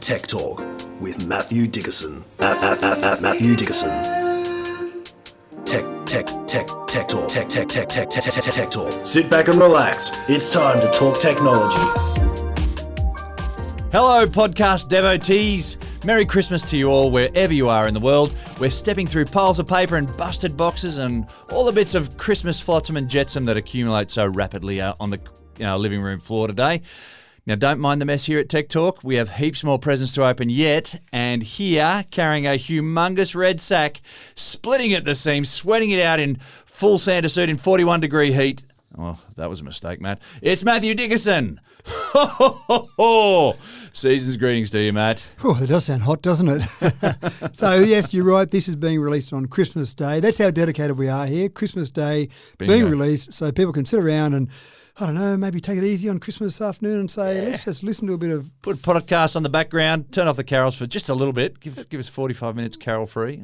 Tech Talk with Matthew Dickerson. Matthew Dickerson. Tech Talk. Tech Talk. Sit back and relax. It's time to talk technology. Hello, podcast devotees. Merry Christmas to you all, wherever you are in the world. We're stepping through piles of paper and busted boxes and all the bits of Christmas flotsam and jetsam that accumulate so rapidly on the living room floor today. Now, don't mind the mess here at Tech Talk. We have heaps more presents to open yet. And here, carrying a humongous red sack, splitting at the seams, sweating it out in full Santa suit in 41-degree heat. Oh, that was a mistake, Matt. It's Matthew Dickerson. Ho, ho, ho, ho. Season's greetings to you, Matt. Oh, it does sound hot, doesn't it? So, yes, you're right. This is being released on Christmas Day. That's how dedicated we are here. Christmas Day being released so people can sit around and, I don't know, maybe take it easy on Christmas afternoon and say, let's just listen to a bit of... Put podcasts on the background, turn off the carols for just a little bit. Give us 45 minutes carol-free.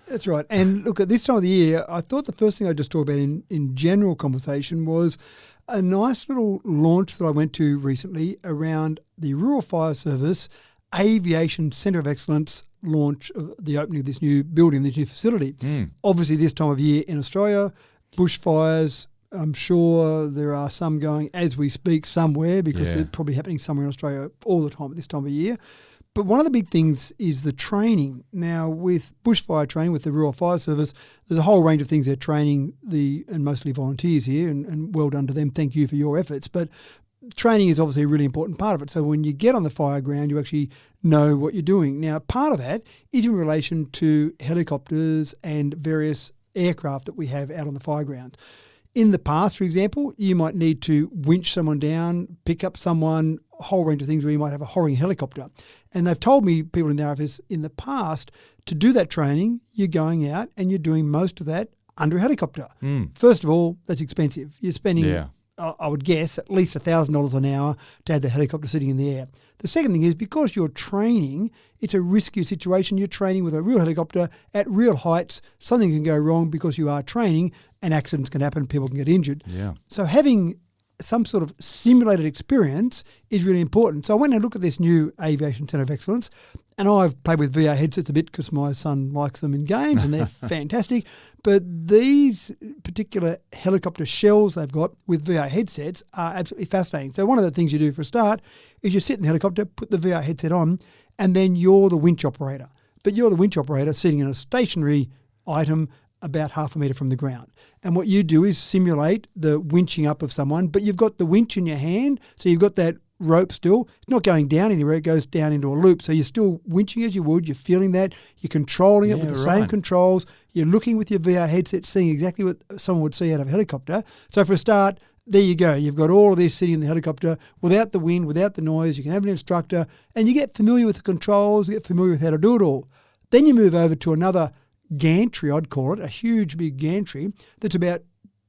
That's right. And look, at this time of the year, I thought the first thing I'd just talk about in general conversation was a nice little launch that I went to recently around the Rural Fire Service Aviation Centre of Excellence launch of the opening of this new building, this new facility. Obviously, this time of year in Australia, bushfires... I'm sure there are some going as we speak somewhere because they're probably happening somewhere in Australia all the time at this time of year. But one of the big things is the training. Now, with bushfire training, with the Rural Fire Service, there's a whole range of things they're training and mostly volunteers here, and well done to them. Thank you for your efforts. But training is obviously a really important part of it. So when you get on the fire ground, you actually know what you're doing. Now, part of that is in relation to helicopters and various aircraft that we have out on the fire ground. In the past, for example, you might need to winch someone down, pick up someone, a whole range of things where you might have a hovering helicopter. And they've told me, people in the RFS, in the past, to do that training, you're going out and you're doing most of that under a helicopter. First of all, that's expensive. You're spending, I would guess, at least $1,000 an hour to have the helicopter sitting in the air. The second thing is because you're training, it's a riskier situation. You're training with a real helicopter at real heights. Something can go wrong because you are training and accidents can happen. People can get injured. Yeah. So having some sort of simulated experience is really important. So I went and looked at this new Aviation Centre of Excellence, and I've played with VR headsets a bit because my son likes them in games and they're fantastic. But these particular helicopter shells they've got with VR headsets are absolutely fascinating. So one of the things you do for a start is you sit in the helicopter, put the VR headset on, and then you're the winch operator. But you're the winch operator sitting in a stationary item about half a metre from the ground. And what you do is simulate the winching up of someone, but you've got the winch in your hand, so you've got that rope still. It's not going down anywhere, it goes down into a loop. So you're still winching as you would, you're feeling that, you're controlling it with the same controls, you're looking with your VR headset, seeing exactly what someone would see out of a helicopter. So for a start, there you go. You've got all of this sitting in the helicopter without the wind, without the noise. You can have an instructor and you get familiar with the controls, you get familiar with how to do it all. Then you move over to another gantry, I'd call it, a huge big gantry that's about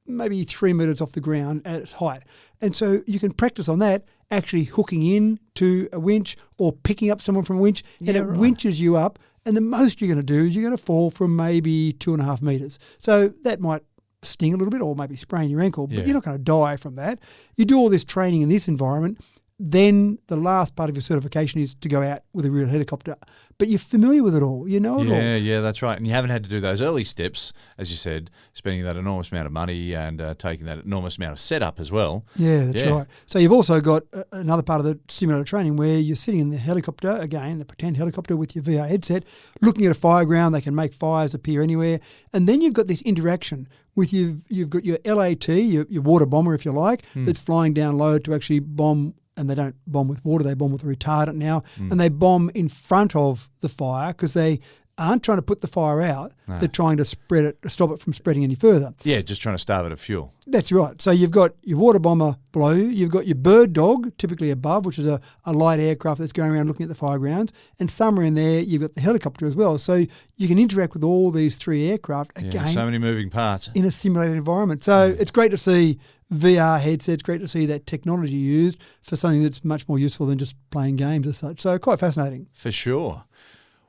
maybe 3 metres off the ground at its height. And so you can practice on that, actually hooking in to a winch or picking up someone from a winch, and it winches you up. And the most you're going to do is you're going to fall from maybe 2.5 metres. So that might sting a little bit or maybe sprain your ankle, but you're not going to die from that. You do all this training in this environment, then the last part of your certification is to go out with a real helicopter. But you're familiar with it all. You know it all. Yeah, that's right. And you haven't had to do those early steps, as you said, spending that enormous amount of money and taking that enormous amount of setup as well. Yeah, that's right. So you've also got another part of the simulator training where you're sitting in the helicopter, again, the pretend helicopter with your VR headset, looking at a fire ground. They can make fires appear anywhere. And then you've got this interaction with you've got your LAT, your water bomber, if you like, that's flying down low to actually bomb. And they don't bomb with water, they bomb with a retardant now. And they bomb in front of the fire because they aren't trying to put the fire out. No. They're trying to spread it, to stop it from spreading any further. Yeah, just trying to starve it of fuel. That's right. So you've got your water bomber below you. You've got your bird dog, typically above, which is a light aircraft that's going around looking at the fire grounds. And somewhere in there, you've got the helicopter as well. So you can interact with all these three aircraft, again, so many moving parts in a simulated environment. So it's great to see VR headsets, great to see that technology used for something that's much more useful than just playing games as such. So quite fascinating. For sure.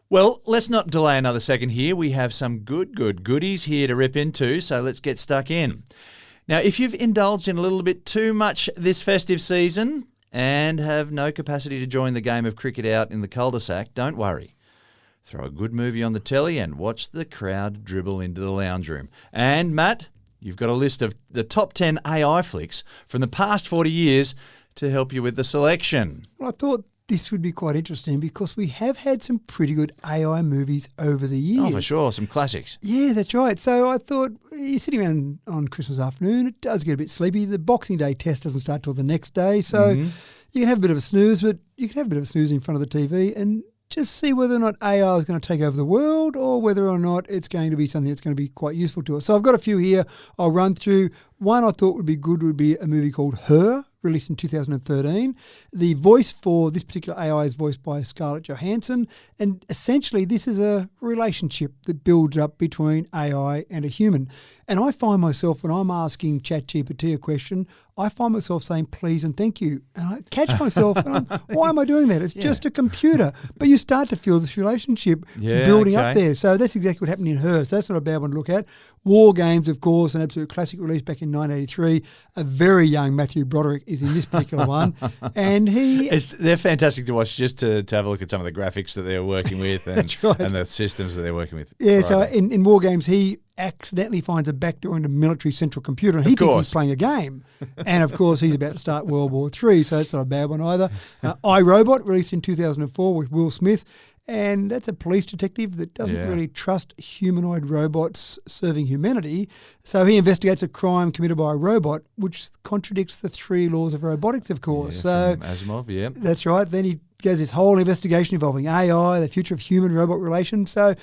Well, let's not delay another second here. We have some good goodies here to rip into, so let's get stuck in. Now, if you've indulged in a little bit too much this festive season, and have no capacity to join the game of cricket out in the cul-de-sac, don't worry. Throw a good movie on the telly and watch the crowd dribble into the lounge room. And, Matt, you've got a list of the top 10 AI flicks from the past 40 years to help you with the selection. Well, I thought this would be quite interesting because we have had some pretty good AI movies over the years. Oh, for sure. Some classics. Yeah, that's right. So I thought you're sitting around on Christmas afternoon, it does get a bit sleepy. The Boxing Day test doesn't start till the next day. So you can have a bit of a snooze, but you can have a bit of a snooze in front of the TV and just see whether or not AI is going to take over the world or whether or not it's going to be something that's going to be quite useful to us. So I've got a few here I'll run through. One I thought would be good would be a movie called Her, released in 2013. The voice for this particular AI is voiced by Scarlett Johansson, and essentially this is a relationship that builds up between AI and a human. And I find myself, when I'm asking ChatGPT a question, I find myself saying please and thank you. And I catch myself, and why am I doing that? It's just a computer. But you start to feel this relationship building up there. So that's exactly what happened in Her. So that's not a bad one to look at. War Games, of course, an absolute classic release back in 1983. A very young Matthew Broderick is in this particular one. And they're fantastic to watch just to have a look at some of the graphics that they're working with and, and the systems that they're working with. Yeah, right. So in War Games, he accidentally finds a backdoor into military central computer and he thinks he's playing a game. And, of course, he's about to start World War III, so that's not a bad one either. iRobot, released in 2004 with Will Smith. And that's a police detective that doesn't really trust humanoid robots serving humanity. So he investigates a crime committed by a robot, which contradicts the 3 laws of robotics, of course. Yeah, so Asimov, that's right. Then he goes this whole investigation involving AI, the future of human-robot relations. So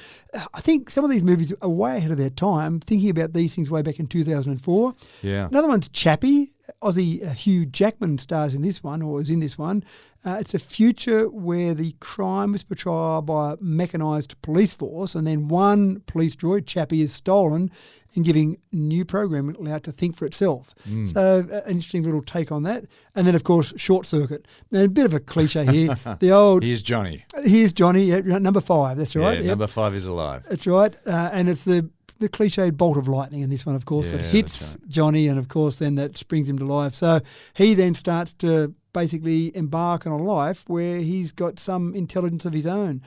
I think some of these movies are way ahead of their time, thinking about these things way back in 2004. Yeah. Another one's Chappie. Aussie Hugh Jackman stars in this one, or is in this one. It's a future where the crime is portrayed by a mechanised police force, and then one police droid, Chappie, is stolen and giving new programming allowed to think for itself. So an interesting little take on that. And then, of course, Short Circuit. Now, a bit of a cliche here. The old Here's Johnny. Here's Johnny, number 5, that's right. Yeah, number 5 is alive. That's right. And it's the cliched bolt of lightning in this one, of course, that hits Johnny, and, of course, then that springs him to life. So he then starts to basically embark on a life where he's got some intelligence of his own.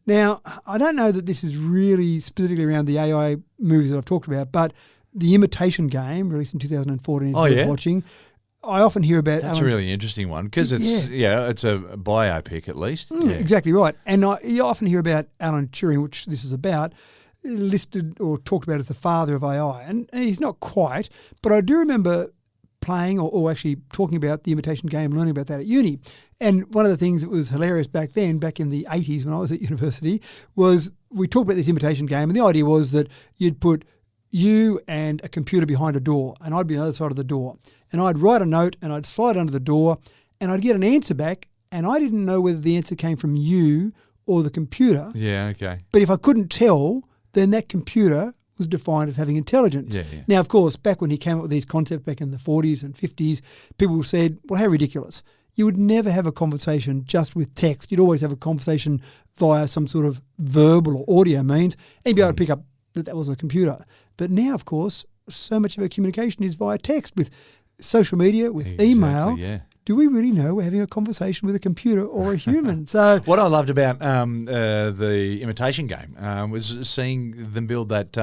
Now, I don't know that this is really specifically around the AI movies that I've talked about, but The Imitation Game, released in 2014, watching, I often hear about... That's a really interesting one because it's a biopic at least. Exactly right. And you often hear about Alan Turing, which this is about, listed or talked about as the father of AI. And he's not quite, but I do remember playing or actually talking about The Imitation Game, learning about that at uni. And one of the things that was hilarious back then, back in the 80s when I was at university, was we talked about this imitation game, and the idea was that you'd put you and a computer behind a door, and I'd be on the other side of the door. And I'd write a note, and I'd slide under the door, and I'd get an answer back, and I didn't know whether the answer came from you or the computer. Yeah, okay. But if I couldn't tell, then that computer was defined as having intelligence. Now, of course, back when he came up with these concepts back in the 40s and 50s, people said, well, how ridiculous. You would never have a conversation just with text. You'd always have a conversation via some sort of verbal or audio means and be able to pick up that was a computer. But now, of course, so much of our communication is via text with social media, with email. Do we really know we're having a conversation with a computer or a human? So what I loved about the Imitation Game was seeing them build that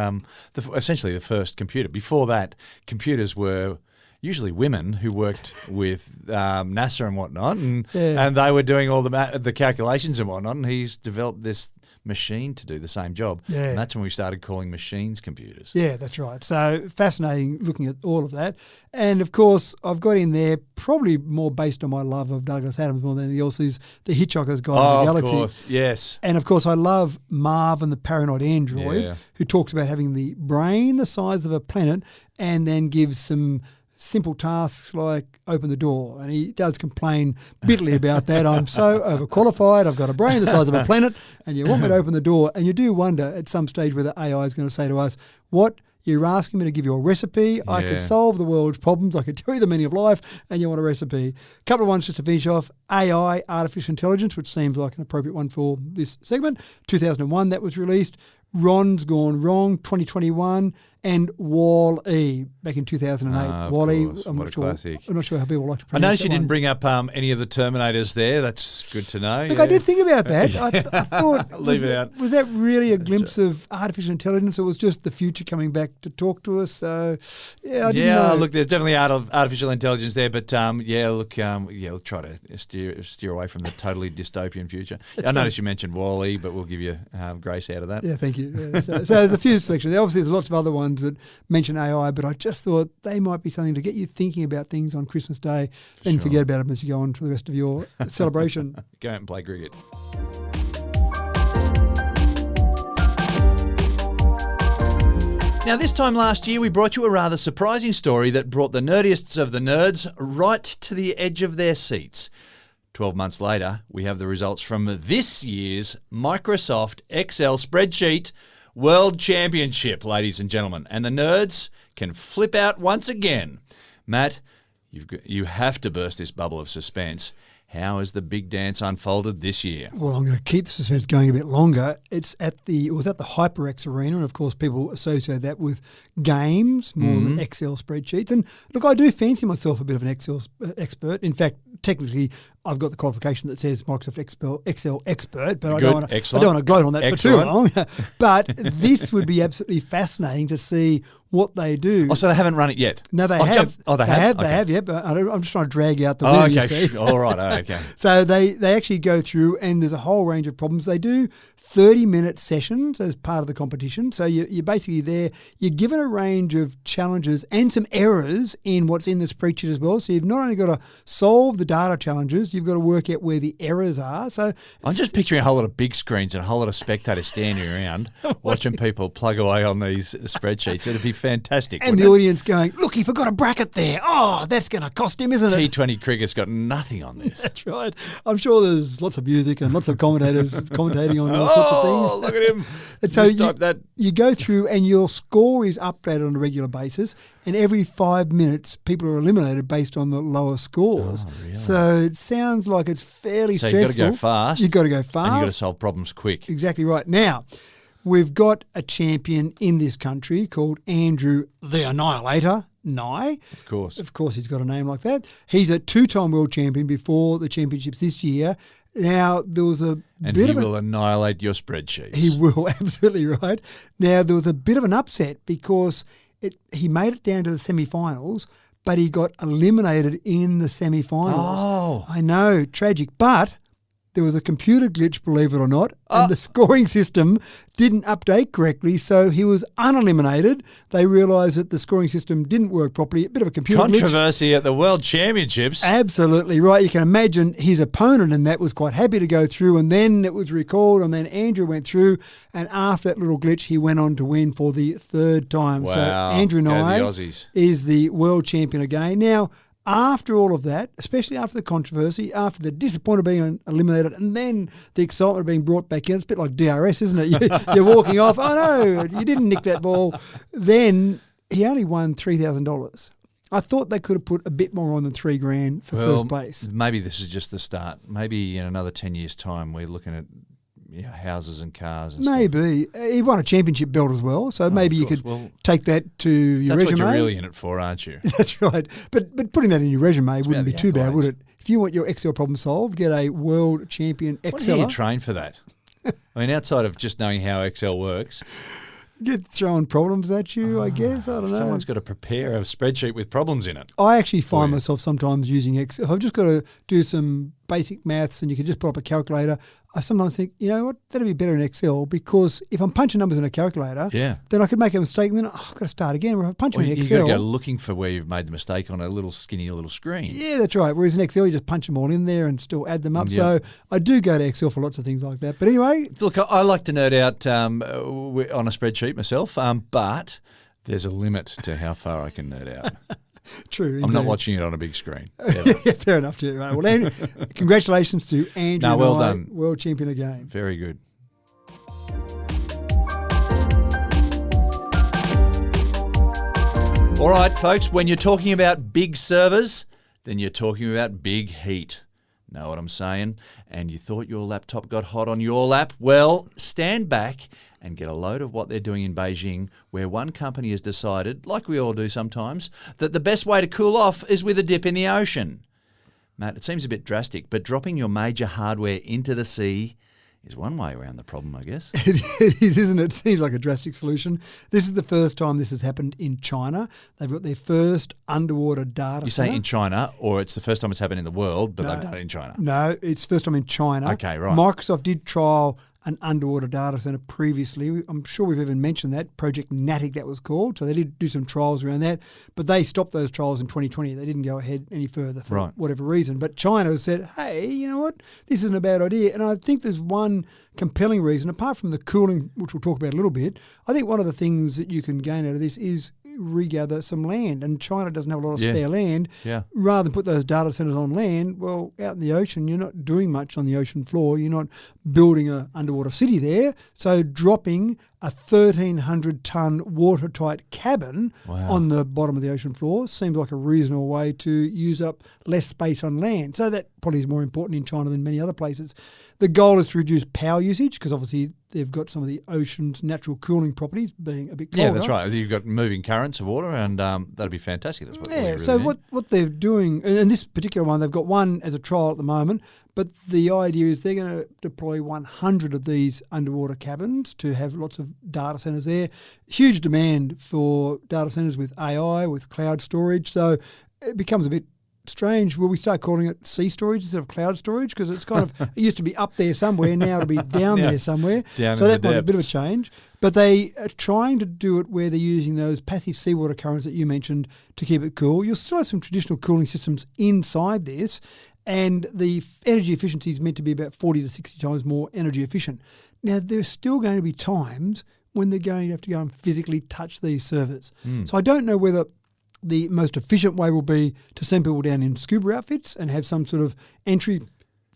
essentially the first computer. Before that, computers were usually women who worked with NASA and whatnot, and they were doing all the calculations and whatnot. And he's developed this machine to do the same job. And that's when we started calling machines computers. Yeah, that's right. So fascinating looking at all of that. And of course, I've got in there probably more based on my love of Douglas Adams more than anything else is The Hitchhiker's Guide to the Galaxy. Of course, yes. And of course, I love Marv and the Paranoid Android, who talks about having the brain the size of a planet and then gives some simple tasks like open the door. And he does complain bitterly about that. I'm so overqualified. I've got a brain the size of a planet and you want me to open the door. And you do wonder at some stage whether AI is going to say to us, what, you're asking me to give you a recipe? I could solve the world's problems. I could tell you the meaning of life and you want a recipe. A couple of ones just to finish off. AI, artificial intelligence, which seems like an appropriate one for this segment. 2001, that was released. Ron's Gone Wrong, 2021, and Wall-E back in 2008. Of Wall-E, course. I'm What not a sure. classic. I'm not sure how people like to I pronounce noticed that you didn't one. bring up any of the Terminators there. That's good to know. Look, I did think about that. I thought, Leave it out. Was that really a glimpse of artificial intelligence, or was just the future coming back to talk to us? So, I didn't know. Look, there's definitely artificial intelligence there, but we'll try to steer away from the totally dystopian future. I noticed you mentioned Wall-E, but we'll give you grace out of that. Yeah, thank you. Yeah, so there's a few selections. Obviously, there's lots of other ones that mention AI, but I just thought they might be something to get you thinking about things on Christmas Day, then forget about them as you go on for the rest of your celebration. Go out and play cricket. Now, this time last year, we brought you a rather surprising story that brought the nerdiest of the nerds right to the edge of their seats. 12 months later, we have the results from this year's Microsoft Excel spreadsheet World Championship, ladies and gentlemen. And the nerds can flip out once again. Matt, you have to burst this bubble of suspense. How has the big dance unfolded this year? Well, I'm going to keep the suspense going a bit longer. It was at the HyperX Arena, and of course people associate that with games more than Excel spreadsheets. And look, I do fancy myself a bit of an Excel expert. In fact, technically, I've got the qualification that says Microsoft Excel expert, but I don't want to gloat on that for too long. But this would be absolutely fascinating to see what they do. Oh, so they haven't run it yet? No, they have. They have? They have, yeah. But I'm just trying to drag out the winner, you see. All right, okay. So they actually go through, and there's a whole range of problems. They do 30-minute sessions as part of the competition. So you're basically there. You're given a range of challenges and some errors in what's in the spreadsheet as well. So you've not only got to solve the data challenges, you've got to work out where the errors are. So I'm just picturing a whole lot of big screens and a whole lot of spectators standing around watching people plug away on these spreadsheets. It'd be fantastic. And the audience going, look, he forgot a bracket there. Oh, that's going to cost him, isn't it? T20 cricket's got nothing on this. That's right. I'm sure there's lots of music and lots of commentators commentating on all sorts of things. Oh, look at him. And so you go through and your score is updated on a regular basis, and every 5 minutes people are eliminated based on the lower scores. Oh, really? So it sounds like it's fairly stressful. You've got to go fast. You've got to go fast. And you've got to solve problems quick. Exactly right. Now, we've got a champion in this country called Andrew the Annihilator Nye. Of course, he's got a name like that. He's a 2-time world champion before the championships this year. Now, there was a bit of will annihilate your spreadsheets. He will, absolutely right. Now, there was a bit of an upset because he made it down to the semi-finals, but he got eliminated in the semi-finals. Oh. I know, tragic. But there was a computer glitch, believe it or not, and the scoring system didn't update correctly, so he was uneliminated. They realised that the scoring system didn't work properly. A bit of a computer glitch. Controversy at the World Championships. Absolutely right. You can imagine his opponent and that was quite happy to go through, and then it was recalled, and then Andrew went through, and after that little glitch, he went on to win for the 3rd time. Wow. So Andrew Nye is the world champion again. Now, after all of that, especially after the controversy, after the disappointment of being eliminated, and then the excitement of being brought back in, it's a bit like DRS, isn't it? You're walking off, oh no, you didn't nick that ball. Then he only won $3,000. I thought they could have put a bit more on than $3,000 for first place. Maybe this is just the start. Maybe in another 10 years' time, we're looking at houses and cars and maybe. stuff. He won a championship belt as well, so maybe you could take that to your resume. That's what you're really in it for, aren't you? That's right. But putting that in your resume wouldn't be too bad, would it? If you want your Excel problem solved, get a world champion Exceller. What do you train for that? I mean, outside of just knowing how Excel works. Get throwing problems at you, I guess. I don't know. Someone's got to prepare a spreadsheet with problems in it. I actually find myself sometimes using Excel. If I've just got to do some basic maths and you can just put up a calculator, I sometimes think, you know what, that'd be better in Excel, because if I'm punching numbers in a calculator, then I could make a mistake and then I've got to start again. Where if I punch them in Excel, you've got to go looking for where you've made the mistake on a little skinny little screen. Yeah, that's right. Whereas in Excel, you just punch them all in there and still add them up. So I do go to Excel for lots of things like that. But anyway. Look, I like to nerd out on a spreadsheet myself, but there's a limit to how far I can nerd out. True. I'm not watching it on a big screen. Yeah, fair enough too. Right. Well, congratulations to Andrew. Well done. World champion again. Very good. All right, folks, when you're talking about big servers, then you're talking about big heat. Know what I'm saying? And you thought your laptop got hot on your lap? Well, stand back and get a load of what they're doing in Beijing, where one company has decided, like we all do sometimes, that the best way to cool off is with a dip in the ocean. Matt, it seems a bit drastic, but dropping your major hardware into the sea is one way around the problem, I guess. It is, isn't it? It seems like a drastic solution. This is the first time this has happened in China. They've got their first underwater data You center. say in China, or it's the first time it's happened in the world, but they've done it in China. No, it's first time in China. Okay, right. Microsoft did trial an underwater data center previously. I'm sure we've even mentioned that, Project Natic that was called. So they did do some trials around that, but they stopped those trials in 2020. They didn't go ahead any further for whatever reason. But China said, hey, you know what? This isn't a bad idea. And I think there's one compelling reason, apart from the cooling, which we'll talk about a little bit. I think one of the things that you can gain out of this is regather some land, and China doesn't have a lot of spare land. Yeah. Rather than put those data centers on land, well, out in the ocean, you're not doing much on the ocean floor. You're not building an underwater city there. So dropping a 1,300-ton watertight cabin on the bottom of the ocean floor seems like a reasonable way to use up less space on land. So that probably is more important in China than many other places. The goal is to reduce power usage because obviously they've got some of the ocean's natural cooling properties being a bit colder. Yeah, that's right. You've got moving currents of water, and that'll be fantastic. That's what we really so need. what they're doing, and this particular one, they've got one as a trial at the moment, but the idea is they're going to deploy 100 of these underwater cabins to have lots of data centers there. Huge demand for data centers with AI, with cloud storage. So it becomes a bit strange. Will we start calling it sea storage instead of cloud storage? Because it's kind of, it used to be up there somewhere, now it'll be down there somewhere. Down so in that the might be a bit of a depths. change. But they are trying to do it where they're using those passive seawater currents that you mentioned to keep it cool. You'll still have some traditional cooling systems inside this, and the energy efficiency is meant to be about 40 to 60 times more energy efficient. Now, there's still going to be times when they're going to have to go and physically touch these servers. So I don't know whether the most efficient way will be to send people down in scuba outfits and have some sort of entry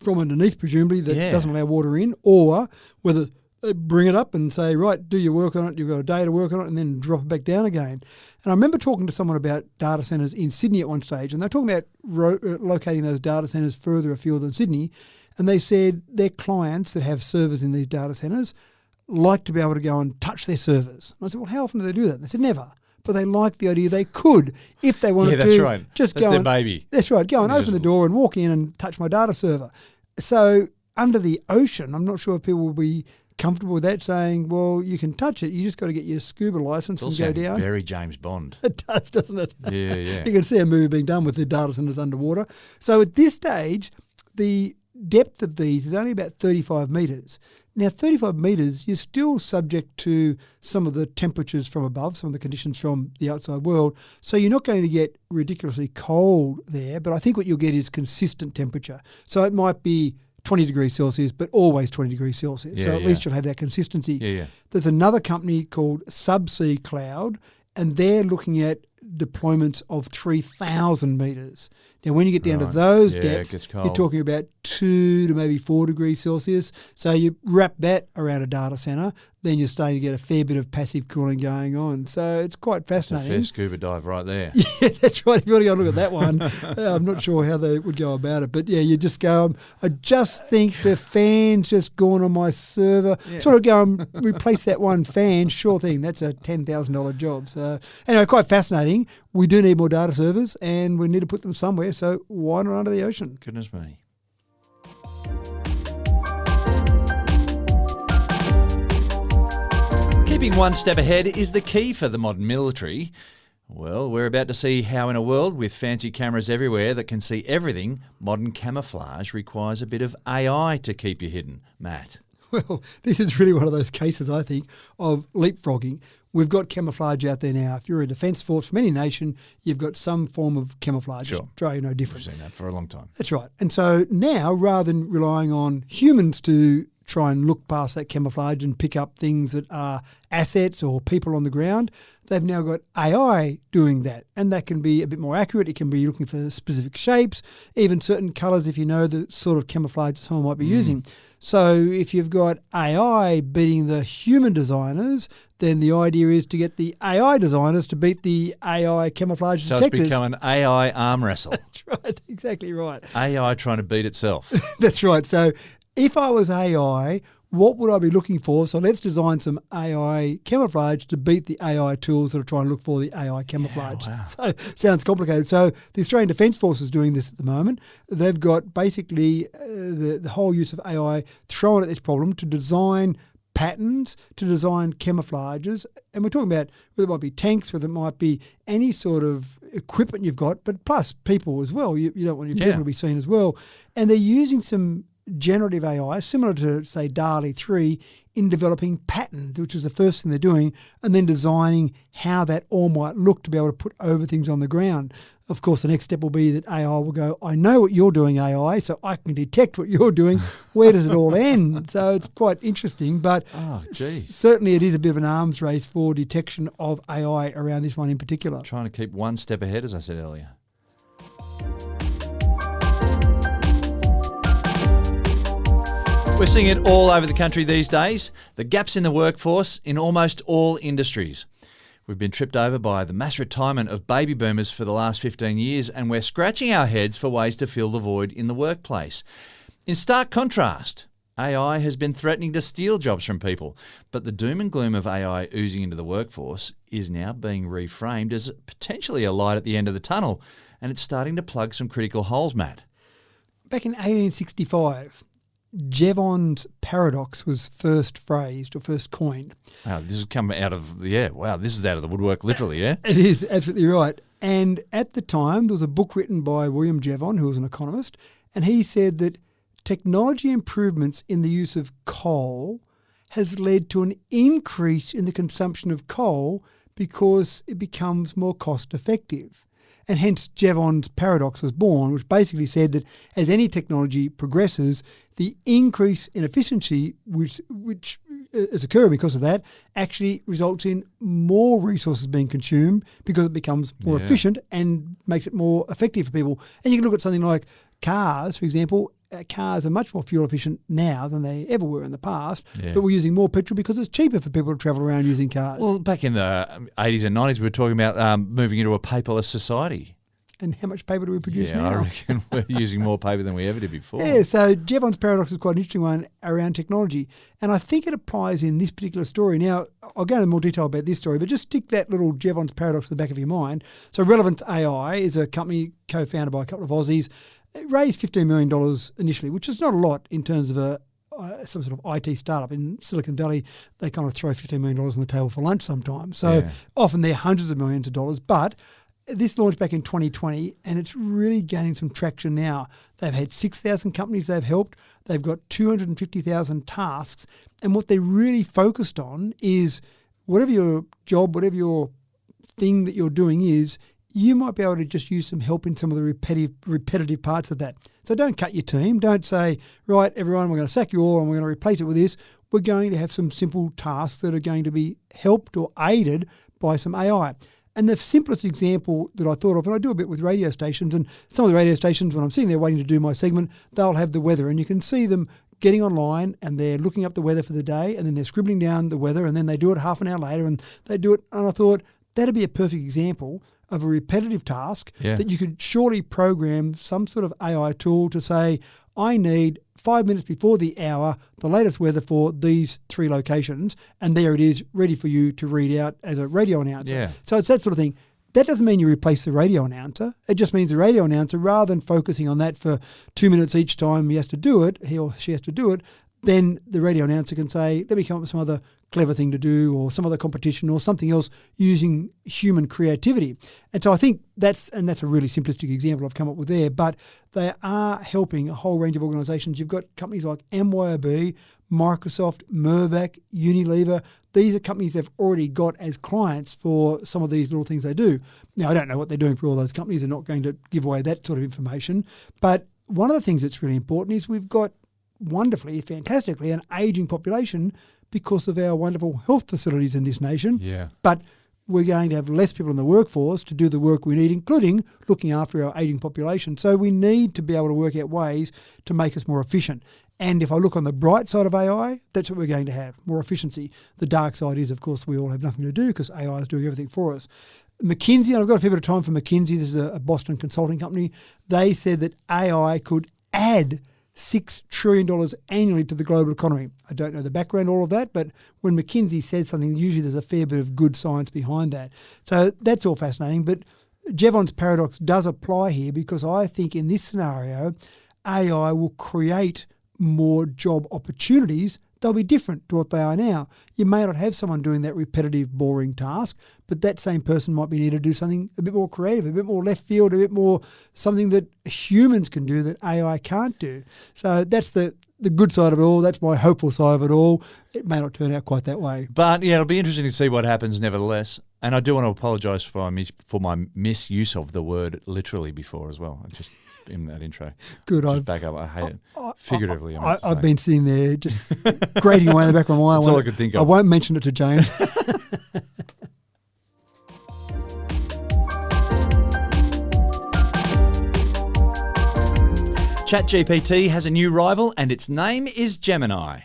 from underneath, presumably, that doesn't allow water in, or whether they bring it up and say, right, do your work on it, you've got a day to work on it, and then drop it back down again. And I remember talking to someone about data centres in Sydney at one stage, and they're talking about locating those data centres further afield than Sydney, and they said their clients that have servers in these data centres like to be able to go and touch their servers. And I said, well, how often do they do that? And they said, never. But they like the idea they could, if they wanted that's to, right. just That's go their and, baby. That's right, go and They open just- the door and walk in and touch my data server. So under the ocean, I'm not sure if people will be comfortable with that, saying, well, you can touch it, you just got to get your scuba license It's and all go down. very James Bond. It does, doesn't it? Yeah, yeah. You can see a movie being done with the data centers underwater. So at this stage, the depth of these is only about 35 metres. Now, 35 metres, you're still subject to some of the temperatures from above, some of the conditions from the outside world. So you're not going to get ridiculously cold there, but I think what you'll get is consistent temperature. So it might be 20 degrees Celsius, but always 20 degrees Celsius. So at least you'll have that consistency. Yeah. There's another company called Subsea Cloud, and they're looking at deployments of 3,000 metres. Now, when you get down to those Yeah, it depths, gets you're cold. talking about 2 to maybe 4 degrees Celsius. So you wrap that around a data centre, then you're starting to get a fair bit of passive cooling going on. So it's quite It's a fascinating. fair scuba dive right there. Yeah, that's right. If you want to go and look at that one, I'm not sure how they would go about it. But yeah, you just go, I just think the fan's just gone on my server. Sort of go and replace that one fan. Sure thing. That's a $10,000 job. So anyway, quite fascinating. We do need more data servers and we need to put them somewhere. So why not under the ocean? Goodness me. Keeping one step ahead is the key for the modern military. Well, we're about to see how in a world with fancy cameras everywhere that can see everything, modern camouflage requires a bit of AI to keep you hidden. Matt. Well, this is really one of those cases, I think, of leapfrogging. We've got camouflage out there now. If you're a defence force from any nation, you've got some form of camouflage. Sure. Australia, no We've different. seen that for a long time. That's right. And so now, rather than relying on humans to try and look past that camouflage and pick up things that are assets or people on the ground. They've now got AI doing that, and that can be a bit more accurate. It can be looking for specific shapes, even certain colours if you know the sort of camouflage that someone might be using. So if you've got AI beating the human designers, then the idea is to get the AI designers to beat the AI camouflage So detectors. it's become an AI arm wrestle. That's right, exactly right. AI trying to beat itself. That's right. So if I was AI, what would I be looking for? So let's design some AI camouflage to beat the AI tools that are trying to look for the AI camouflage. Yeah, wow. So sounds complicated. So the Australian Defence Force is doing this at the moment. They've got basically the whole use of AI thrown at this problem to design patterns, to design camouflages. And we're talking about whether it might be tanks, whether it might be any sort of equipment you've got, but plus people as well. You don't want your people to be seen as well. And they're using some generative AI, similar to, say, DALL-E 3, in developing patterns, which is the first thing they're doing, and then designing how that all might look to be able to put over things on the ground. Of course, the next step will be that AI will go, I know what you're doing, AI, so I can detect what you're doing. Where does it all end? So it's quite interesting, but certainly it is a bit of an arms race for detection of AI around this one in particular. Trying to keep one step ahead, as I said earlier. We're seeing it all over the country these days. The gaps in the workforce in almost all industries. We've been tripped over by the mass retirement of baby boomers for the last 15 years, and we're scratching our heads for ways to fill the void in the workplace. In stark contrast, AI has been threatening to steal jobs from people, but the doom and gloom of AI oozing into the workforce is now being reframed as potentially a light at the end of the tunnel, and it's starting to plug some critical holes, Matt. Back in 1865, Jevons paradox was first phrased or first coined. Wow, this has come out of this is out of the woodwork, literally, yeah? It is, absolutely right. And at the time, there was a book written by William Jevon, who was an economist, and he said that technology improvements in the use of coal has led to an increase in the consumption of coal because it becomes more cost effective. And hence Jevons paradox was born, which basically said that as any technology progresses, the increase in efficiency which is occurring because of that actually results in more resources being consumed because it becomes more efficient and makes it more effective for people. And you can look at something like cars, for example. Cars are much more fuel efficient now than they ever were in the past, but we're using more petrol because it's cheaper for people to travel around using cars. Well, back in the 80s and 90s, we were talking about moving into a paperless society. And how much paper do we produce now? I reckon we're using more paper than we ever did before. Yeah, so Jevons paradox is quite an interesting one around technology. And I think it applies in this particular story. Now, I'll go into more detail about this story, but just stick that little Jevons paradox in the back of your mind. So Relevant AI is a company co-founded by a couple of Aussies. It raised $15 million initially, which is not a lot in terms of some sort of IT startup. In Silicon Valley, they kind of throw $15 million on the table for lunch sometimes. So often they're hundreds of millions of dollars. But this launched back in 2020 and it's really gaining some traction now. They've had 6,000 companies they've helped. They've got 250,000 tasks. And what they're really focused on is whatever your job, whatever your thing that you're doing is, you might be able to just use some help in some of the repetitive parts of that. So don't cut your team. Don't say, right, everyone, we're going to sack you all and we're going to replace it with this. We're going to have some simple tasks that are going to be helped or aided by some AI. And the simplest example that I thought of, and I do a bit with radio stations, and some of the radio stations, when I'm sitting there waiting to do my segment, they'll have the weather, and you can see them getting online and they're looking up the weather for the day, and then they're scribbling down the weather, and then they do it half an hour later, and they do it. And I thought that'd be a perfect example of a repetitive task that you could surely program some sort of AI tool to say, I need 5 minutes before the hour, the latest weather for these 3 locations, and there it is, ready for you to read out as a radio announcer. Yeah. So it's that sort of thing. That doesn't mean you replace the radio announcer. It just means the radio announcer, rather than focusing on that for 2 minutes each time he has to do it, he or she has to do it, then the radio announcer can say, let me come up with some other clever thing to do or some other competition or something else using human creativity. And so I think that's a really simplistic example I've come up with there, but they are helping a whole range of organisations. You've got companies like MYOB, Microsoft, Mirvac, Unilever. These are companies they've already got as clients for some of these little things they do. Now, I don't know what they're doing for all those companies. They're not going to give away that sort of information. But one of the things that's really important is we've got wonderfully, fantastically, an ageing population because of our wonderful health facilities in this nation. Yeah. But we're going to have less people in the workforce to do the work we need, including looking after our ageing population. So we need to be able to work out ways to make us more efficient. And if I look on the bright side of AI, that's what we're going to have, more efficiency. The dark side is, of course, we all have nothing to do because AI is doing everything for us. McKinsey, and I've got a fair bit of time for McKinsey, this is a Boston consulting company, they said that AI could add $6 trillion annually to the global economy. I don't know the background, all of that, but when McKinsey says something, usually there's a fair bit of good science behind that. So that's all fascinating. But Jevons paradox does apply here because I think in this scenario, AI will create more job opportunities. They'll be different to what they are now. You may not have someone doing that repetitive, boring task, but that same person might be needed to do something a bit more creative, a bit more left field, a bit more something that humans can do that AI can't do. So that's the good side of it all. That's my hopeful side of it all. It may not turn out quite that way. But yeah, it'll be interesting to see what happens nevertheless. And I do want to apologise for my misuse of the word literally before as well. Just in that intro. Good. Just back up. I hate it. Figuratively. I've been sitting there just grating away in the back of my mind. That's all I could think of. I won't mention it to James. ChatGPT has a new rival and its name is Gemini.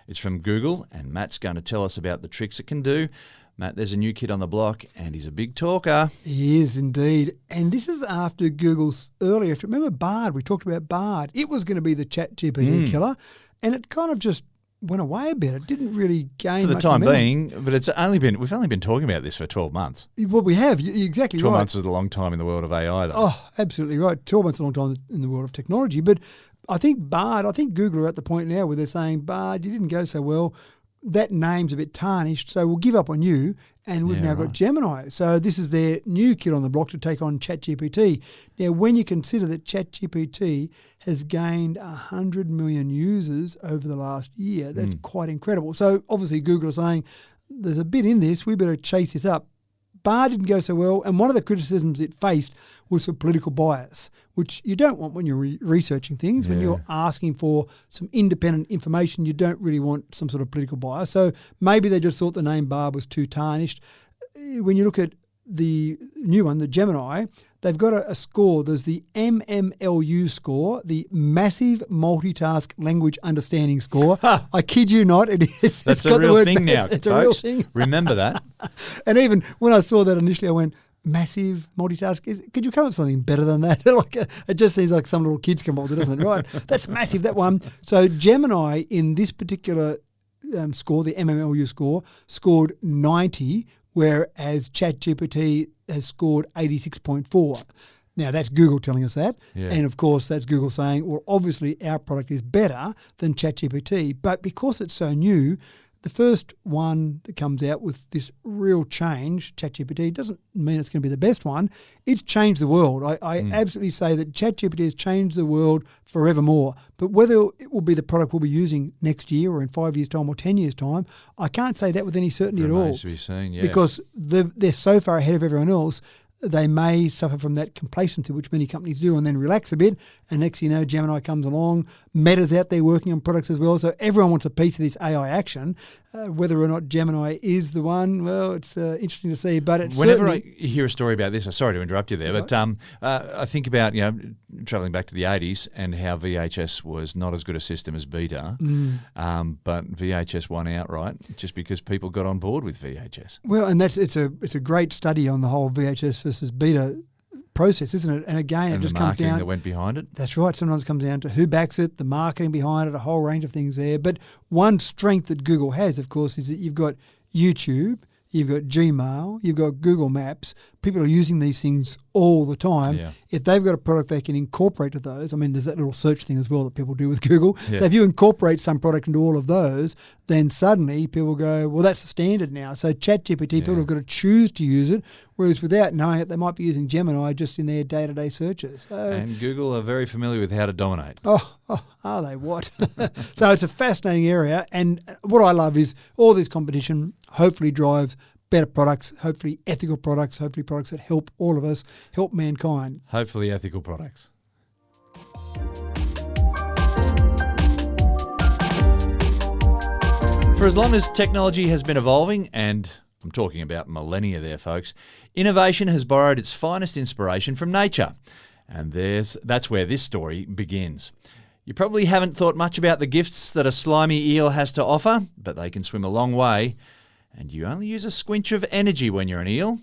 It's from Google and Matt's going to tell us about the tricks it can do. Matt, there's a new kid on the block and he's a big talker. He is indeed. And this is after Google's earlier. If you remember Bard, we talked about Bard. It was going to be the ChatGPT killer and it kind of just went away a bit. It didn't really gain for the much time momentum. being, but we've only been talking about this for 12 months. Well, we have. You're exactly 12 right. months is a long time in the world of AI, though. Oh, absolutely right. 12 months is a long time in the world of technology. But I think Google are at the point now where they're saying, Bard, you didn't go so well. That name's a bit tarnished, so we'll give up on you. And we've now got Gemini. So this is their new kid on the block to take on ChatGPT. Now, when you consider that ChatGPT has gained 100 million users over the last year, that's quite incredible. So obviously Google is saying, there's a bit in this, we better chase this up. Bard didn't go so well, and one of the criticisms it faced was for political bias, which you don't want when you're researching things. When you're asking for some independent information, you don't really want some sort of political bias. So maybe they just thought the name Bard was too tarnished. When you look at the new one, the Gemini, they've got a score. There's the MMLU score, the Massive Multitask Language Understanding score. I kid you not. That's a real thing now, It's folks. a real thing. Remember that. And even when I saw that initially, I went, massive multitask. Could you come up with something better than that? It just seems like some little kids come up with it, doesn't it? Right. That's massive, that one. So Gemini in this particular score, the MMLU score, scored 90, whereas ChatGPT has scored 86.4. Now, that's Google telling us that. Yeah. And, of course, that's Google saying, well, obviously our product is better than ChatGPT. But because it's so new, the first one that comes out with this real change, ChatGPT, doesn't mean it's going to be the best one. It's changed the world. I absolutely say that ChatGPT has changed the world forevermore. But whether it will be the product we'll be using next year or in 5 years' time or 10 years' time, I can't say that with any certainty at all. Remains to be seen, yes. Because they're so far ahead of everyone else, they may suffer from that complacency, which many companies do, and then relax a bit. And next thing you know, Gemini comes along. Meta's out there working on products as well. So everyone wants a piece of this AI action. Whether or not Gemini is the one, well, it's interesting to see. But it's whenever I hear a story about this, sorry to interrupt you there, but I think about travelling back to the 80s and how VHS was not as good a system as Beta, but VHS won outright just because people got on board with VHS. Well, and it's a great study on the whole VHS versus Beta process, isn't it? And again, it just comes down. That went behind it. That's right. Sometimes it comes down to who backs it, the marketing behind it, a whole range of things there. But one strength that Google has, of course, is that you've got YouTube, you've got Gmail, you've got Google Maps. People are using these things all the time. Yeah. If they've got a product they can incorporate to those, I mean, there's that little search thing as well that people do with Google. Yeah. So if you incorporate some product into all of those, then suddenly people go, well, that's the standard now. So ChatGPT, people have got to choose to use it, whereas without knowing it, they might be using Gemini just in their day-to-day searches. And Google are very familiar with how to dominate. Oh, are they? What? So it's a fascinating area. And what I love is all this competition hopefully drives better products, hopefully ethical products, hopefully products that help all of us, help mankind. Hopefully ethical products. For as long as technology has been evolving, and I'm talking about millennia there, folks, innovation has borrowed its finest inspiration from nature. And that's where this story begins. You probably haven't thought much about the gifts that a slimy eel has to offer, but they can swim a long way. And you only use a squinch of energy when you're an eel.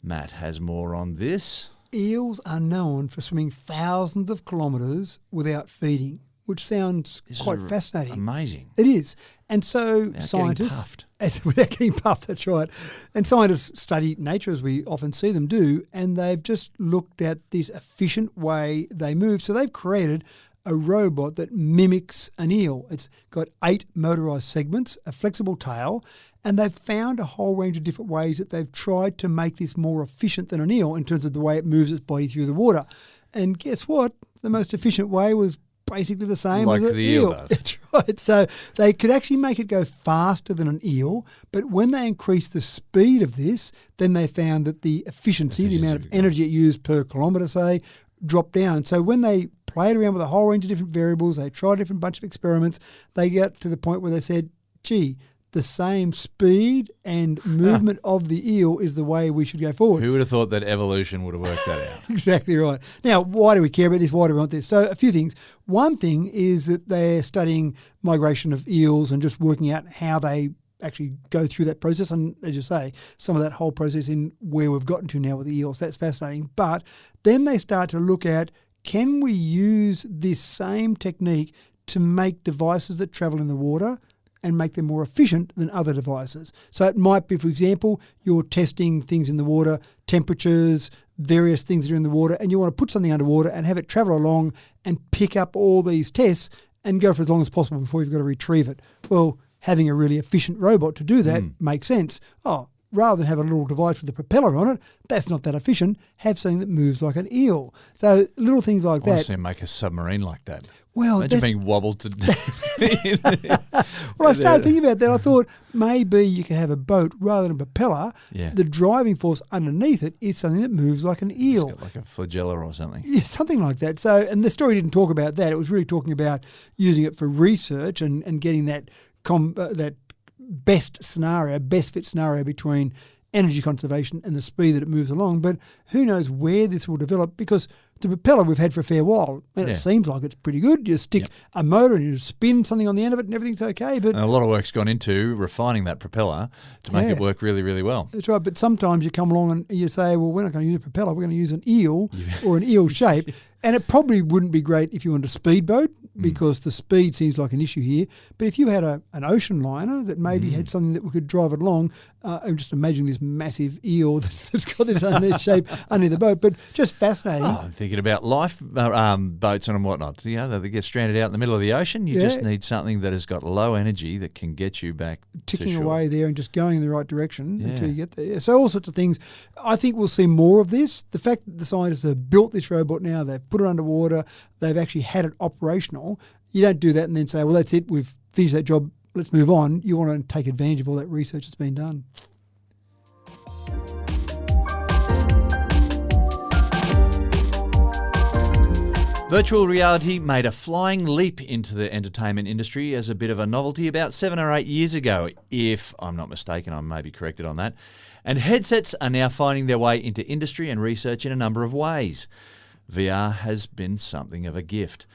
Matt has more on this. Eels are known for swimming thousands of kilometres without feeding, which sounds quite fascinating. Amazing. It is. And so Without scientists... getting puffed. Without getting puffed, that's right. And scientists study nature, as we often see them do, and they've just looked at this efficient way they move. So they've created a robot that mimics an eel. It's got 8 motorised segments, a flexible tail, and they've found a whole range of different ways that they've tried to make this more efficient than an eel in terms of the way it moves its body through the water. And guess what? The most efficient way was basically the same like as an the eel eel. does. That's right. So they could actually make it go faster than an eel, but when they increased the speed of this, then they found that the efficiency, the amount of energy it used per kilometre, say, dropped down. So when they played around with a whole range of different variables, they tried a different bunch of experiments, they got to the point where they said, gee, the same speed and movement of the eel is the way we should go forward. Who would have thought that evolution would have worked that out? Exactly right. Now, why do we care about this? Why do we want this? So a few things. One thing is that they're studying migration of eels and just working out how they actually go through that process. And as you say, some of that whole process in where we've gotten to now with the eels, that's fascinating. But then they start to look at, can we use this same technique to make devices that travel in the water and make them more efficient than other devices? So it might be, for example, you're testing things in the water, temperatures, various things that are in the water, and you want to put something underwater and have it travel along and pick up all these tests and go for as long as possible before you've got to retrieve it. Well, having a really efficient robot to do that makes sense. Oh, rather than have a little device with a propeller on it, that's not that efficient. Have something that moves like an eel. So little things like I that. want to make a submarine like that. Well, imagine being wobbled to Well, I started thinking about that. I thought maybe you could have a boat rather than a propeller. Yeah. The driving force underneath it is something that moves like an eel. It's got like a flagella or something. Yeah, something like that. So, and the story didn't talk about that. It was really talking about using it for research and getting that that best fit scenario between energy conservation and the speed that it moves along. But who knows where this will develop, because the propeller we've had for a fair while, and it seems like it's pretty good. You stick a motor and you spin something on the end of it and everything's okay. But and a lot of work's gone into refining that propeller to make it work really, really well. That's right. But sometimes you come along and you say, well, we're not going to use a propeller. We're going to use an eel or an eel shape. And it probably wouldn't be great if you wanted a speedboat, because the speed seems like an issue here. But if you had an ocean liner that maybe had something that we could drive it along, I'm just imagining this massive eel that's got this shape under the boat. But just fascinating. Oh, I'm thinking about life boats and whatnot. You know, they get stranded out in the middle of the ocean. You just need something that has got low energy that can get you back ticking to shore. away there and just going in the right direction until you get there. So all sorts of things. I think we'll see more of this. The fact that the scientists have built this robot now, they've put it underwater, they've actually had it operational. You don't do that and then say, well, that's it, we've finished that job, let's move on. You want to take advantage of all that research that's been done. Virtual reality made a flying leap into the entertainment industry as a bit of a novelty about 7 or 8 years ago, if I'm not mistaken. I may be corrected on that. And headsets are now finding their way into industry and research in a number of ways. VR has been something of a gift.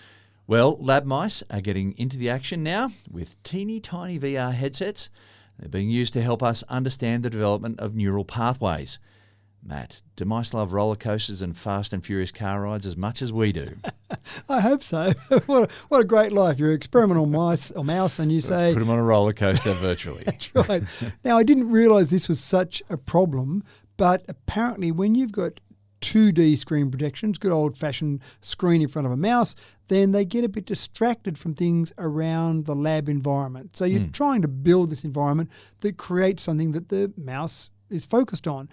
Well, lab mice are getting into the action now with teeny tiny VR headsets. They're being used to help us understand the development of neural pathways. Matt, do mice love roller coasters and fast and furious car rides as much as we do? I hope so. What a great life. You're an experimental mouse and you say... Let's put them on a roller coaster virtually. That's right. Now, I didn't realise this was such a problem, but apparently when you've got 2D screen projections, good old-fashioned screen in front of a mouse, then they get a bit distracted from things around the lab environment. So you're trying to build this environment that creates something that the mouse is focused on.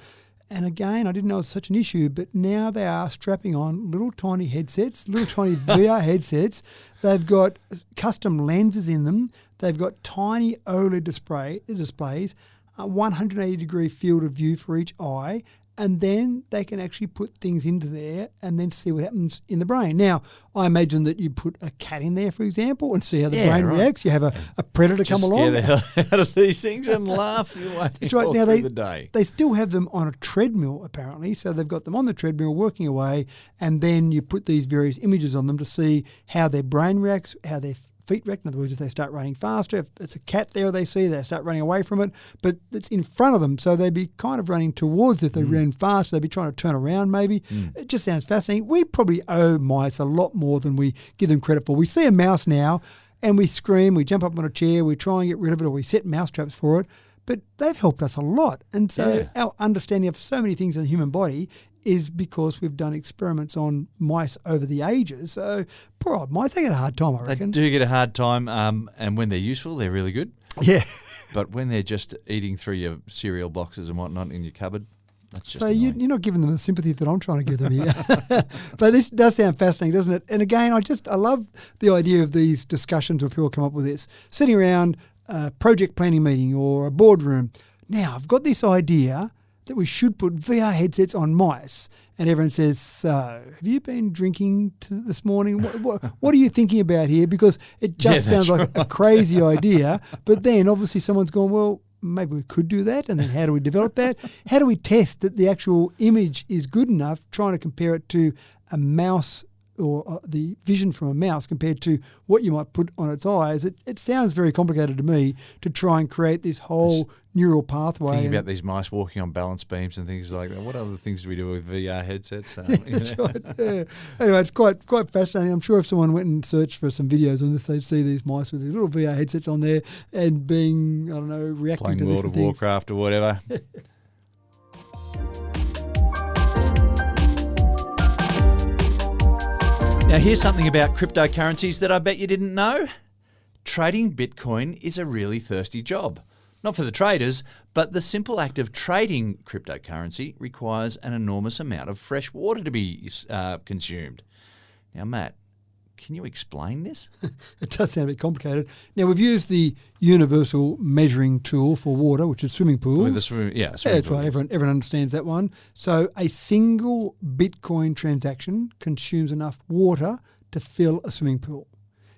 And again, I didn't know it was such an issue, but now they are strapping on little tiny headsets, little tiny VR headsets. They've got custom lenses in them. They've got tiny OLED displays, a 180-degree field of view for each eye, and then they can actually put things into there and then see what happens in the brain. Now, I imagine that you put a cat in there, for example, and see how the brain reacts. You have a predator come along. Scare the hell out of these things and laugh your way That's right. all Now through the day. They still have them on a treadmill, apparently. So they've got them on the treadmill working away, and then you put these various images on them to see how their brain reacts, how their feet react. In other words, if they start running faster, if it's a cat there they see, they start running away from it, but it's in front of them, so they'd be kind of running towards it. If they ran fast, they'd be trying to turn around maybe. It just sounds fascinating. We probably owe mice a lot more than we give them credit for. We see a mouse now and we scream, we jump up on a chair, we try and get rid of it, or we set mouse traps for it, but they've helped us a lot. And so our understanding of so many things in the human body is because we've done experiments on mice over the ages. So poor old mice, they get a hard time, I They reckon. do get a hard time, and when they're useful, they're really good. Yeah. But when they're just eating through your cereal boxes and whatnot in your cupboard, that's just So annoying. you're not giving them the sympathy that I'm trying to give them here. But this does sound fascinating, doesn't it? And again, I love the idea of these discussions where people come up with this. Sitting around a project planning meeting or a boardroom. Now, I've got this idea that we should put VR headsets on mice. And everyone says, so, have you been drinking this morning? What are you thinking about here? Because it just sounds like a crazy idea. But then obviously someone's gone, well, maybe we could do that. And then how do we develop that? How do we test that the actual image is good enough, trying to compare it to a mouse or the vision from a mouse compared to what you might put on its eyes? It sounds very complicated to me to try and create this whole neural pathway. Thinking about these mice walking on balance beams and things like that. What other things do we do with VR headsets? That's right. Yeah. Anyway, it's quite fascinating. I'm sure if someone went and searched for some videos on this, they'd see these mice with these little VR headsets on there and being, I don't know, reacting Playing to World different of things. Warcraft or whatever. Now, here's something about cryptocurrencies that I bet you didn't know. Trading Bitcoin is a really thirsty job. Not for the traders, but the simple act of trading cryptocurrency requires an enormous amount of fresh water to be consumed. Now, Matt, can you explain this? It does sound a bit complicated. Now, we've used the universal measuring tool for water, which is swimming pools. With the swimming That's pool, right. yes. Everyone understands that one. So a single Bitcoin transaction consumes enough water to fill a swimming pool.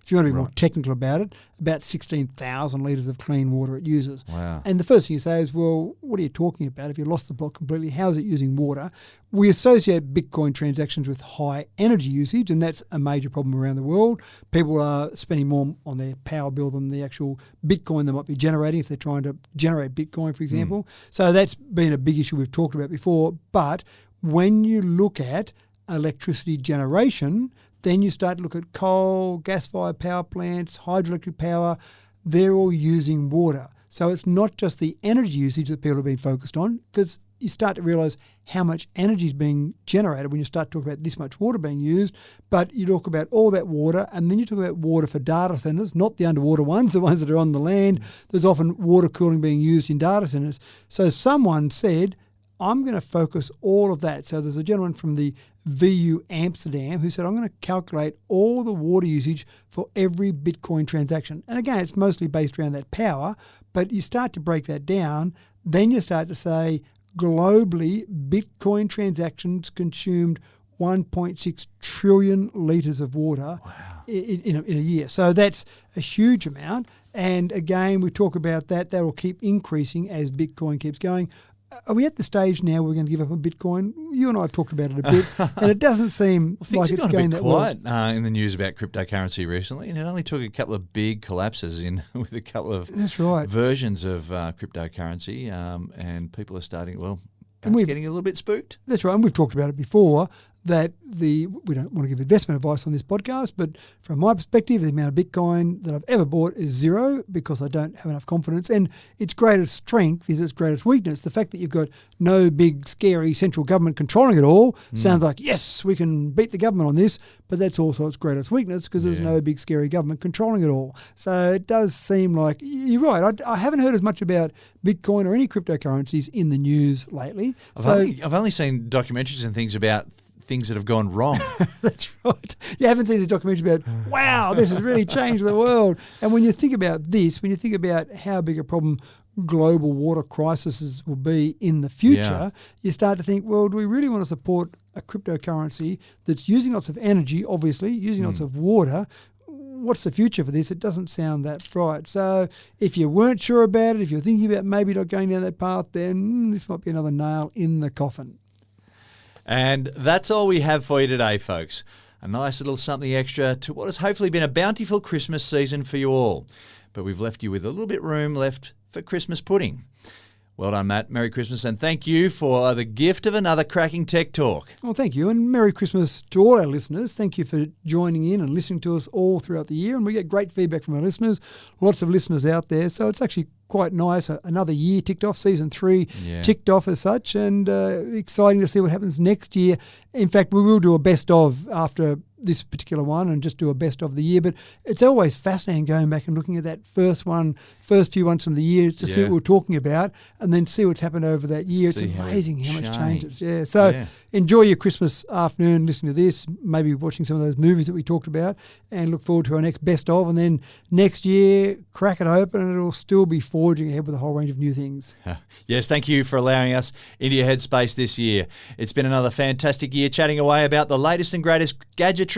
If you want to be more technical about it, about 16,000 litres of clean water it uses. Wow. And the first thing you say is, well, what are you talking about? If you lost the plot completely, how is it using water? We associate Bitcoin transactions with high energy usage, and that's a major problem around the world. People are spending more on their power bill than the actual Bitcoin they might be generating if they're trying to generate Bitcoin, for example. So that's been a big issue we've talked about before. But when you look at electricity generation, then you start to look at coal, gas-fired power plants, hydroelectric power. They're all using water. So it's not just the energy usage that people have been focused on, because you start to realise how much energy is being generated when you start talking about this much water being used. But you talk about all that water, and then you talk about water for data centres, not the underwater ones, the ones that are on the land. There's often water cooling being used in data centres. So someone said, I'm going to focus all of that. So there's a gentleman from the VU Amsterdam who said, I'm going to calculate all the water usage for every Bitcoin transaction. And again, it's mostly based around that power, but you start to break that down, then you start to say, globally, Bitcoin transactions consumed 1.6 trillion litres of water in a year. So that's a huge amount. And again, we talk about that. That will keep increasing as Bitcoin keeps going. Are we at the stage now where we're going to give up on Bitcoin? You and I have talked about it a bit, and it doesn't seem like it's going that well. Things have gone a bit quiet in the news about cryptocurrency recently, and it only took a couple of big collapses with a couple of versions of cryptocurrency, and people are starting, getting a little bit spooked. That's right, and we've talked about it before, that we don't want to give investment advice on this podcast, but from my perspective, the amount of Bitcoin that I've ever bought is zero because I don't have enough confidence. And its greatest strength is its greatest weakness. The fact that you've got no big, scary central government controlling it all sounds like, yes, we can beat the government on this, but that's also its greatest weakness because there's no big, scary government controlling it all. So it does seem like, you're right, I haven't heard as much about Bitcoin or any cryptocurrencies in the news lately. I've only seen documentaries and things about things that have gone wrong. That's right. You haven't seen the documentary about, wow, this has really changed the world. And when you think about this, when you think about how big a problem global water crises will be in the future, you start to think, well, do we really want to support a cryptocurrency that's using lots of energy, obviously, using lots of water? What's the future for this? It doesn't sound that bright. So if you weren't sure about it, if you're thinking about maybe not going down that path, then this might be another nail in the coffin. And that's all we have for you today, folks. A nice little something extra to what has hopefully been a bountiful Christmas season for you all. But we've left you with a little bit room left for Christmas pudding. Well done, Matt. Merry Christmas, and thank you for the gift of another cracking tech talk. Well, thank you, and Merry Christmas to all our listeners. Thank you for joining in and listening to us all throughout the year, and we get great feedback from our listeners. Lots of listeners out there, so it's actually quite nice. Another year ticked off, season 3 ticked off as such, and exciting to see what happens next year. In fact, we will do a best of after this particular one and just do a best of the year, but it's always fascinating going back and looking at that first few ones from the year to see what we're talking about and then see what's happened over that year. It's amazing how much changes. So enjoy your Christmas afternoon listening to this, maybe watching some of those movies that we talked about, and look forward to our next best of, and then next year crack it open and it'll still be forging ahead with a whole range of new things. Yes, thank you for allowing us into your headspace this year. It's been another fantastic year chatting away about the latest and greatest gadgetry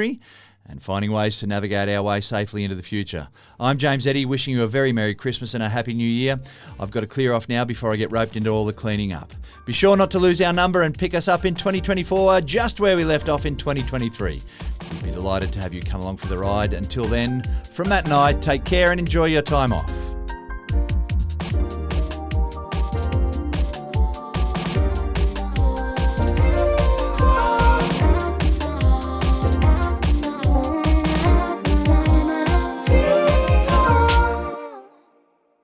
and finding ways to navigate our way safely into the future. I'm James Eddy, wishing you a very Merry Christmas and a Happy New Year. I've got to clear off now before I get roped into all the cleaning up. Be sure not to lose our number and pick us up in 2024, just where we left off in 2023. We'd be delighted to have you come along for the ride. Until then, from Matt and I, take care and enjoy your time off.